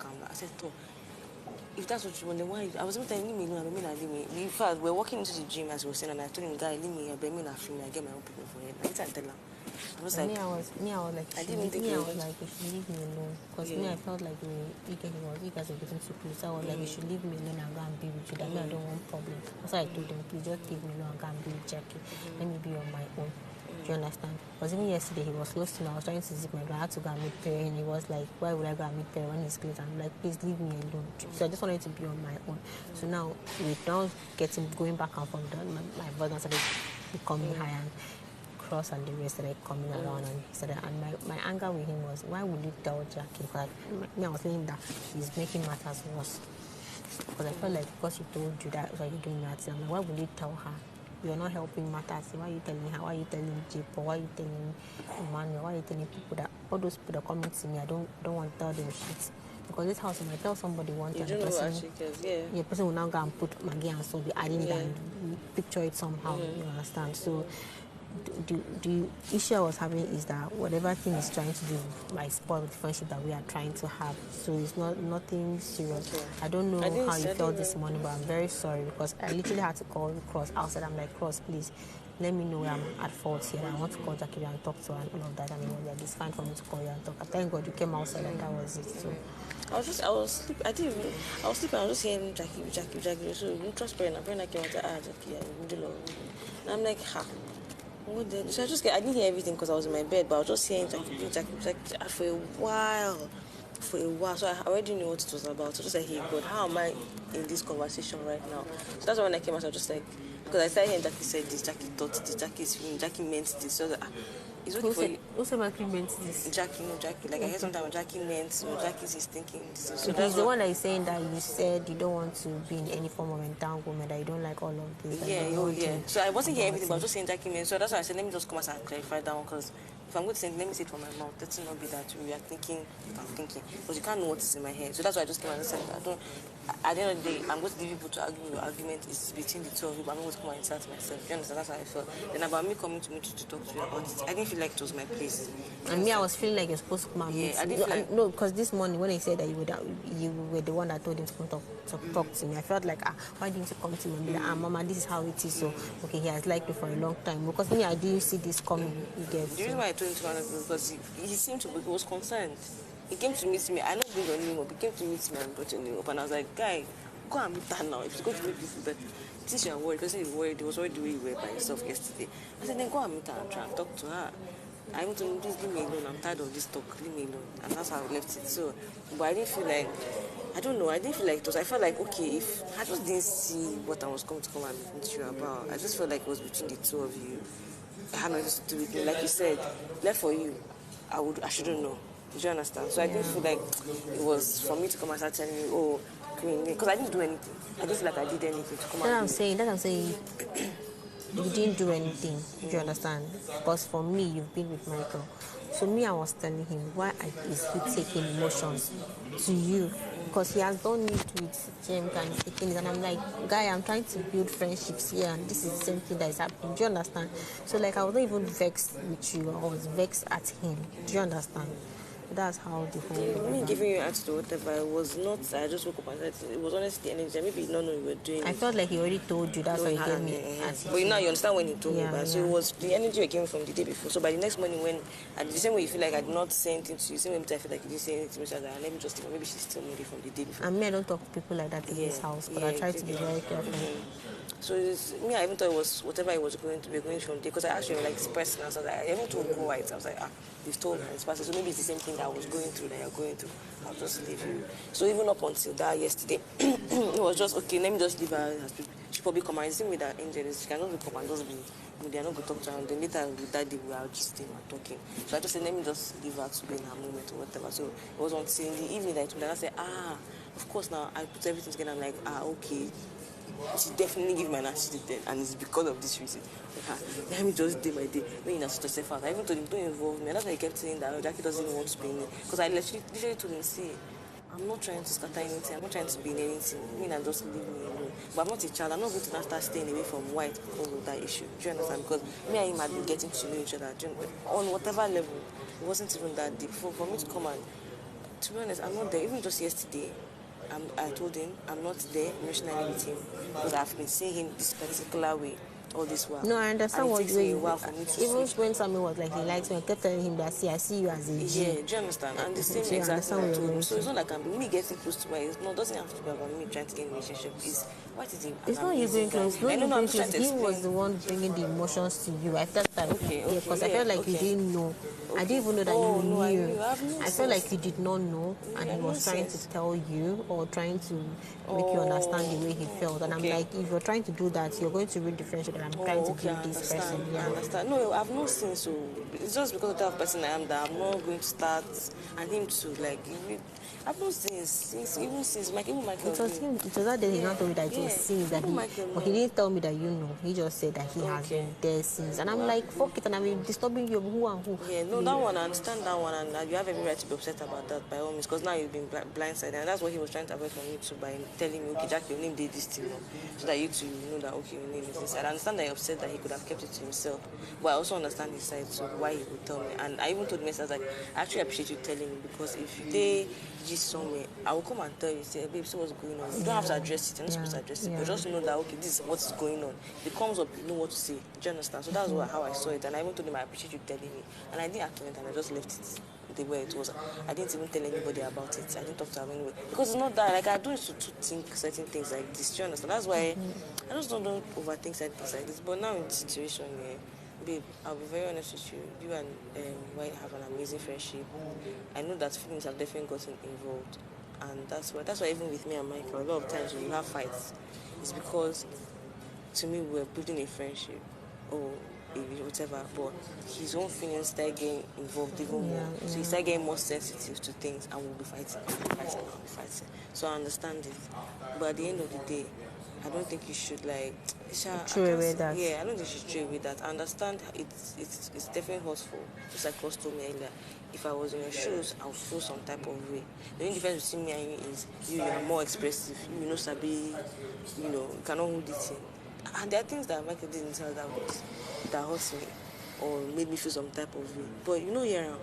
I said, "Oh, if that's what you want, then why?" I was even telling him, "No, I mean, I leave me." In fact, we're walking into the gym as we were saying, and I told him, "Guy, leave me. I bet me not film. I get my own people for it." I didn't tell him. I was like, I was like, I didn't think I was like, you should leave me alone. Because me, I felt like you guys were getting too close. I was like, you should leave me alone and go and be with you. That me, I don't want problem. That's why I told them, please just leave me alone and go and be with Jackie. Let me be on my own. Do you understand? Because even yesterday, he was close to me. I was trying to zip my door. I had to go and meet Perry, and he was like, why would I go and meet Perry when he's close? I'm like, please leave me alone. So I just wanted to be on my own. So now, going back and forth, my brother started becoming higher. And Cross and the rest started coming around, and he started, and my anger with him was, why would you tell Jackie? Because I was thinking that he's making matters worse. Because I felt like because he told you that, so you're doing that, I'm like, why would you tell her? You're not helping matters. Why are you telling her? Why are you telling J-Paul? Why are you telling Emmanuel? Why are you telling people that all those people that come to me, I don't want to tell them shit. Because this house, when I tell somebody one time, the person will now go and put Maggie and so be adding that and picture it somehow. You understand? So the issue I was having is that whatever thing is trying to do might spoil the friendship that we are trying to have. So it's nothing serious. Okay. I don't know how you felt this morning, but I'm very sorry because I literally had to call Cross outside. I'm like, Cross, please let me know where I'm at fault here. I want to call Jackie and talk to her and all of that. And he was like, it's fine for me to call you and talk. Thank God you came outside and that was it. So I was sleeping. I was sleeping. I was just hearing Jackie. So you trust Perry, and Perry came out to Jackie. And I'm like, ha. So I didn't hear everything because I was in my bed, but I was just hearing Jackie for a while. So I already knew what it was about. So just like, hey God, how am I in this conversation right now? So that's when I came out. I was just like, because I started hearing Jackie said this, Jackie thought this, Jackie is feeling, Jackie meant this. So that, it's okay for you. Who said Jackie meant this? Jackie. Like I heard sometimes Jackie meant, Jackie is thinking this. So that's the one that is saying that you said you don't want to be in any form of entanglement, that you don't like all of this. Yeah. So I wasn't hearing everything, but I was just saying Jackie meant. So that's why I said, let me just come and clarify that one, because if I'm going to say, let me say it from my mouth. Let it not be that we are thinking, I'm thinking, because you can't know what is in my head. So that's why I just came and said, at the end of the day, I'm going to leave people to argue. Your argument is between the two of you, but I'm going to come and insult myself. You understand? That's how I felt. Then about me coming to meet you to talk to you about it, I didn't feel like it was my place. And me, I was feeling like you're supposed to come and meet me. No, because this morning when he said that you were the one that told him to come talk to me, I felt like, why didn't you come to me and be like, Mama, this is how it is. So, okay, he has liked you for a long time. Because me, I didn't see this coming. The reason why I told him to come because he seemed to be, he was concerned. He came to meet me. I don't bring your name up. He came to meet me and brought your name up. And I was like, guy, go and meet her now. If you're going to meet people, but since you're worried, because you're worried, he was worried the way you were by yourself yesterday. I said, then go and meet her and try and talk to her. I want to please leave me alone. I'm tired of this talk. Leave me alone. And that's how I left it. So, but I didn't feel like, I don't know. I didn't feel like it was. I felt like, okay, if I just didn't see what I was going to come and meet you about, I just felt like it was between the two of you. I had nothing to do with me. Like you said, left for you, I shouldn't know. Did you understand? So I didn't feel like it was for me to come and start telling you, oh, Queen, because I didn't do anything. I didn't feel like I did anything to come and That I'm saying. You didn't do anything. Do you understand? Because for me, you've been with Michael. So me, I was telling him, why is he taking emotions to you? Because he has done it with James and he's taking it. And I'm like, guy, I'm trying to build friendships here, and this is the same thing that is happening. Do you understand? So like, I was not even vexed with you. I was vexed at him. Do you understand? That's how the whole... Me giving you answer to whatever, it was not, I just woke up and said, it was honestly the energy. Maybe you don't know you were doing I felt like he already told you, that's why he gave me attitude. But now you understand when he told me about. So it was the energy you came from the day before. So by the next morning when, the same way you feel like I did not say anything to you, same way I feel like you didn't say anything to me, so I was like, let me just think, maybe she's still ready from the day before. And me, I don't talk to people like that in this house, but I try to be very careful. So me, I even thought it was whatever it was going to be going from there, because I asked you like this person, I was like, I even told Go White, I was like, you've told me this person, so maybe it's the same thing that I was going through that you're going through. I'll just leave you. So even up until that yesterday, it was just okay. Let me just leave her. She probably come and see me that Angel is. She cannot come and just be. They are not going to talk to her. And then later with that day we are just talking. So I just said, let me just leave her to be in her moment or whatever. So it was until in the evening that I told her. I said, of course now I put everything together. I'm like, okay. She definitely give my narcissistic then, and it's because of this reason. Let me just day by day. When you stress yourself out, I even told him, don't involve me. And that's why he kept saying that Jackie doesn't even want to be in it. Because I literally told him, see, I'm not trying to scatter anything. I'm not trying to be in anything. I mean, just leave me alone. But I'm not a child. I'm not going to now start staying away from White because of that issue. Do you understand? Because me and him had been getting to know each other on whatever level. It wasn't even that deep. For me to come and To be honest, I'm not there. Even just yesterday, I told him I'm not there emotionally with him because I've been seeing him this particular way all this while. No, I understand And it what takes me a while for me to even switch. when Sammy was like he likes me, I kept telling him that see, I see you as a G. Yeah, do you understand? And the same So you exact thing understand I what told you're him. going So to. it's not like I'm me getting close to her. It's not, doesn't have to be about me trying to get in a relationship. It's what is it? It's not you going close. No, I you know, I'm going just trying close. to He was explain. the one bringing the emotions to you. I felt that, Okay, yeah, because I yeah, felt like you okay. didn't know. I didn't even know that Oh, you no, I knew. knew. I have no I felt sense. like you did not know, and Yeah, he no was trying sense. to tell you or trying to make you understand the way he felt. And okay. I'm like, if you're trying to do that, you're going to read the friendship that I'm trying to Okay, build I this understand. person. Yeah. I understand. No, I've not seen so. It's just because of the type of person I am that I'm not going to start and him too. Like, I've not seen since Mike, even Michael. It was him. It was that day he not told me that it was since that even he, Michael. but he didn't tell me that you know. He just said that he has Okay. been there since, and I'm like, fuck it, and I'm disturbing you, who and who. Yeah, no, that one, I understand that one, and you have every right to be upset about that by all means, because now you've been blindsided, and that's what he was trying to avoid from you too by telling me, okay, Jack, your name did this thing, so that you two know that, okay, your name is this. I understand that you're upset that he could have kept it to himself, but I also understand his side, so why he would tell me. And I even told him, I was like, I actually appreciate you telling me, because if they just saw me, I will come and tell you, say, babe, see what's going on. You don't have to address it, you're not supposed to address it, but just know that, okay, this is what's going on. If it comes up, you know what to say. Do you understand? So that's how I saw it, and I even told him I appreciate you telling me, and I didn't act on it, and I just left it the way it was. I didn't even tell anybody about it. I didn't talk to her anyway, because it's not that, like, I don't used to think certain things like this. Do you understand? That's why I just don't overthink certain things like this. But now in this situation, yeah, babe, I'll be very honest with you. You and White have an amazing friendship. I know that feelings have definitely gotten involved, and that's why even with me and Michael, a lot of times when we have fights, it's because to me we're building a friendship or whatever, but his own feelings start getting involved even more. So he start getting more sensitive to things, and we'll be fighting. So I understand it, but at the end of the day, I don't think you should like Throw away that. Yeah, I don't think you should throw away that. I understand it's definitely hurtful. Just like Ross told me earlier, if I was in your shoes, I would feel some type of way. The only difference between me and you is you are more expressive. You know, Sabi, you cannot hold it in. And there are things that Michael didn't tell that hurts me or made me feel some type of way. But here,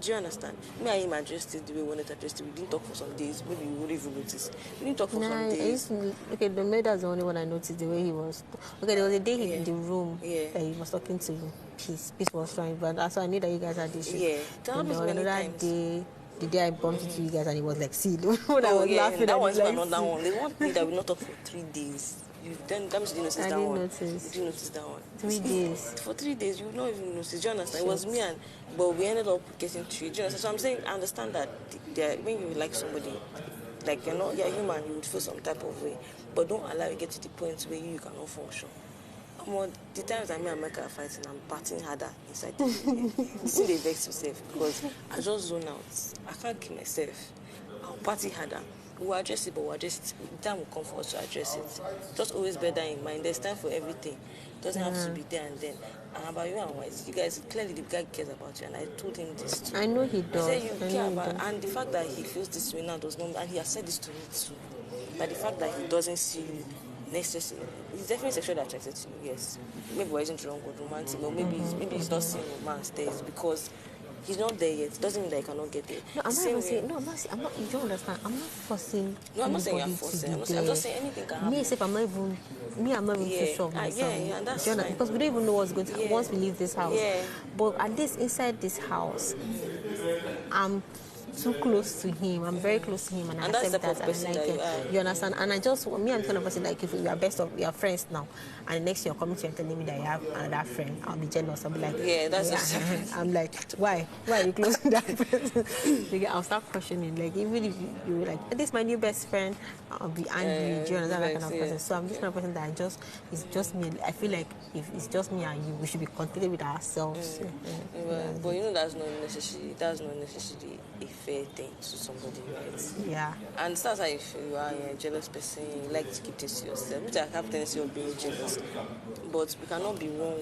do you understand? Me and him addressed it the way we wanted to address it. We didn't talk for some days. Maybe you wouldn't even notice. We didn't talk for some days. Okay, the maid is the only one I noticed the way he was. Okay, there was a day in the room Yeah. that he was talking to Peace. Peace was trying, but also I knew that you guys had issues. Yeah, that And there happens was many another times. day, the day I bumped into you guys, and it was like, see, when I was laughing, that and one's like, another one. They want me that we not talk for 3 days. That means you didn't notice I that didn't one. notice. You didn't notice that one. 3 days. For 3 days, you not even notice. Do you understand? It was me but we ended up getting 3. Do you understand? So I'm saying, I understand that when you like somebody, like you're human, you would feel some type of way, but don't allow it get to the point where you cannot function. The times that me and Micah are fighting, I'm partying harder inside. This thing they vex myself because I just zone out. I can't keep myself. I'll party harder. We'll address it, but we'll address it. The time will come for us to address it. Just always bear that in mind. There's time for everything. It doesn't have to be there and then. And about you and White, you guys, clearly the guy cares about you, and I told him this too. I know he does. I said you care about, and the fact that he feels this way now does not, and he has said this to me too. But the fact that he doesn't see you necessarily, he's definitely sexually attracted to you. Yes, maybe he isn't wrong with romantic, or maybe he's not seeing romance there. It's because he's not there yet. It doesn't mean that he cannot get there. No, I'm not even saying. No, I'm not. I'm not. You don't understand. I'm not forcing. No, I'm not saying you're anybody forcing. to be I'm there. just saying anything can happen. Me, except I'm not even too sure of myself. Yeah, that's Do you understand? fine. Because we don't even know what's going to happen once we leave this house. Yeah. But at this inside this house, I'm too close to him. I'm very close to him, and I that's accept the type that. of person And that like you it. are. You understand? And I just me, I'm the kind of person like if we are we are friends now, and the next year you're coming to and telling me that you have another friend, I'll be jealous. I'll be like, that's I'm like, why are you close to that person? Like, I'll start questioning. Like even if you were like, this is my new best friend, I'll be angry. Do you understand that kind of person? So I'm this kind of person that it's just me. I feel like if it's just me and you, we should be contented with ourselves. But that's not necessarily a fair thing to somebody, right? Yeah. And that's how if you are a jealous person, you like to keep things to yourself, which I have tendency of being jealous. But we cannot be wrong.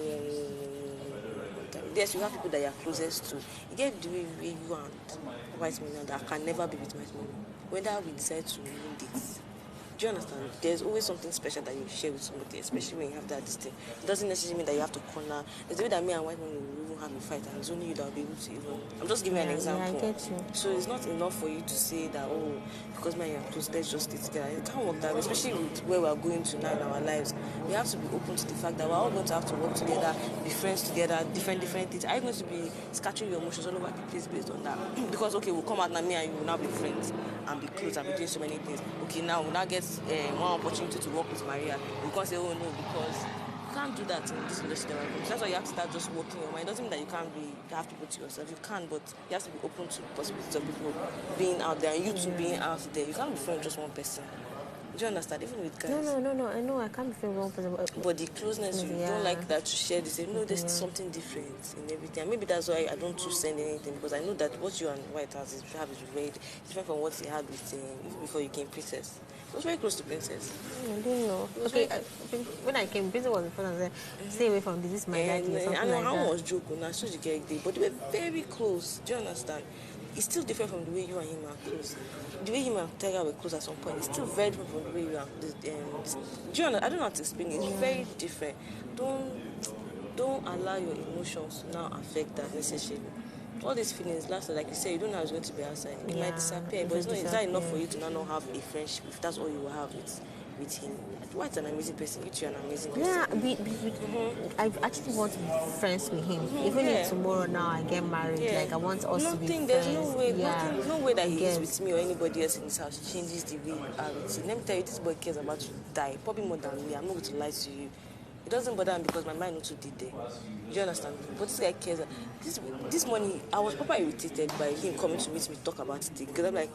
Yes, you have people that you are closest to. You get the way you and White Money that can never be with White Money. Whether we decide to ruin this. Do you understand? There's always something special that you share with somebody, especially when you have that thing. It doesn't necessarily mean that you have to corner. There's a way that me and white men will even have a fight, and it's only you that will be able to even. I'm just giving you an example. Yeah, I get you. So it's not enough for you to say that, oh, because me and you are close, let's just stay together. It can't work that way, especially with where we are going to now in our lives. We have to be open to the fact that we're all going to have to work together, be friends together, different things. Are you going to be scattering your emotions all over the place based on that? Because, okay, we'll come out now, me and you will now be friends and be close and be doing so many things. Okay, now we'll now get one opportunity to work with Maria. We can't say, oh no, because you can't do that in this industry. That's why you have to start just working your mind. It doesn't mean that you have to go to yourself. You can, but you have to be open to possibilities of people being out there and you two being out there. You can't be friends with just one person. Do you understand? Even with guys. No. I know I can't be friends with one person. But the closeness, you don't like that to share the same. No, there's something different in everything. And maybe that's why I don't too send anything, because I know that what you and White have is very different from what he had with even before you came Princess. It was very close to Princess. I don't know. Okay, when I came, Princess was the first and said, stay away from this is my daddy or something I know like how that. was joke on so you get day, but they were very close. Do you understand? It's still different from the way you and him are close. The way him and Tiger were close at some point, it's still very different from the way you are. Do you understand? I don't know how to explain it. It's very different. Don't allow your emotions to now affect that necessarily. All these feelings last, like you say, you don't know how it's going to be outside. It might disappear, but it's not enough for you to not have a friendship if that's all you will have with him. White's an amazing person. You two are an amazing person. Yeah, I actually want to be friends with him. Even if tomorrow now I get married, like I want us to be friends. There's no way that he is with me or anybody else in this house changes the way you are with him. Let me tell you, this boy cares about to die, probably more than me. I'm not going to lie to you. It doesn't bother me because my mind also did there. Do you understand? But this guy cares. This morning, I was properly irritated by him coming to meet me to talk about it because I'm like,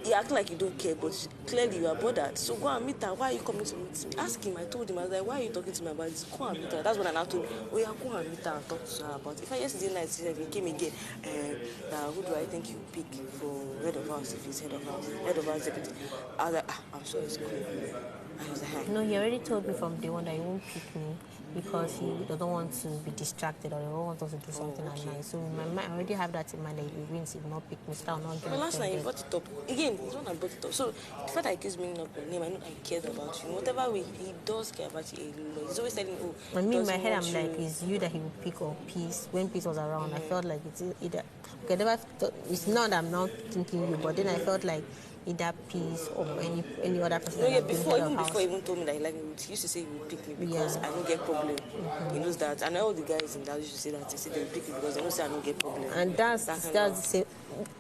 you act like you don't care, but clearly you are bothered. So go and meet her. Why are you coming to meet me? Ask him. I told him, I was like, why are you talking to me about this? Go and meet her. That's when I now told him, oh yeah, go and meet her and talk to her about it. If I yesterday night he came again, who do I think you pick for head of house if he's head of house deputy? I was like, I'm sure it's cool. And he was like, no, he already told me from day one that he won't pick me because he doesn't want to be distracted or he don't want us to do something at night. So in my mind, I already have that in mind that if he wins, he will not pick me, so I will not get but last night he brought it up. Again, he's not brought it up. So the fact that he keeps bringing up your name, I know I cared about you. In whatever way, he does care about you a lot. He's always telling me, oh, and me in my head, I'm like, it's you that he will pick or Peace. When Peace was around, I felt like it's either, okay, never thought, it's not that I'm not thinking you, but then I felt like either Peace or any other person. No, yeah, before he even told me that he liked me, he used to say he would pick me because I don't get problem. He knows that. And all the guys in that used to say that. They say they will pick me because they don't say I don't get problem. And that's the same.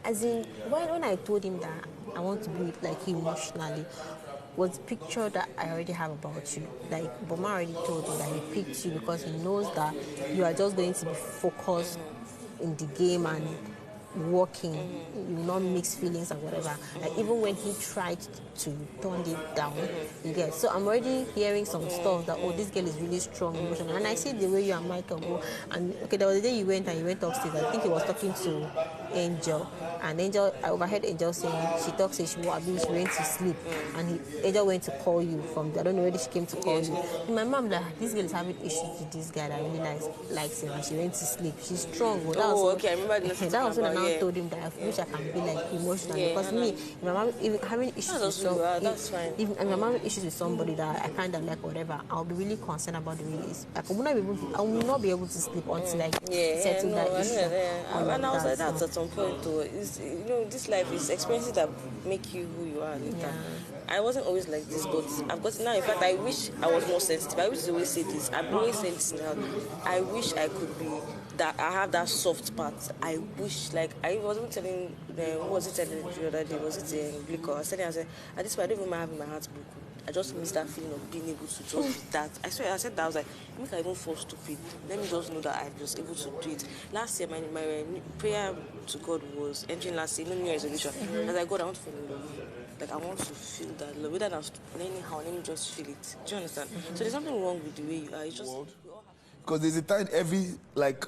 As in, when I told him that I want to be like him emotionally, was the picture that I already have about you. Like, Boma already told me that he picked you because he knows that you are just going to be focused in the game and working, you will not mix feelings and whatever. Like even when he tried to turn it down, you get. So I'm already hearing some stuff that this girl is really strong emotional. And I see the way you and Michael go. And okay, there was a day you went upstairs. I think he was talking to Angel, and Angel, I overheard Angel saying she went to sleep, and Angel went to call you from. I don't know whether she came to call you. And my mom like, this girl is having issues with this guy that really likes him, and she went to sleep. She's strong. Okay, I remember that was when I now told him that I wish I can be like emotional because me, if my mom having issues with somebody, if my mom having issues with somebody that I kind of like whatever, I'll be really concerned about the way it is. Like I will not be able to sleep until I settle that issue. And I was like that at some point too. This life is experiences that make you who you are later. I wasn't always like this, but I've got now. In fact, I wish I was more sensitive. I used to always say this. I've always said this now. I wish I could be that. I have that soft part. I wish, like, I wasn't telling them. Who was it telling the other day? Was it Glico? I said, at this point, I don't even have my heart broken. I just miss that feeling of being able to just that. I swear, I said that. I was like, make I even fall stupid. Let me just know that I'm just able to do it. Last year, my prayer to God was entering last year, no New Year's resolution. I was like, God, I want to fall in love. Like, I want to feel that love. Whether that's anyhow, let me just feel it. Do you understand? So there's something wrong with the way you are. It's just... Because there's a time every, like,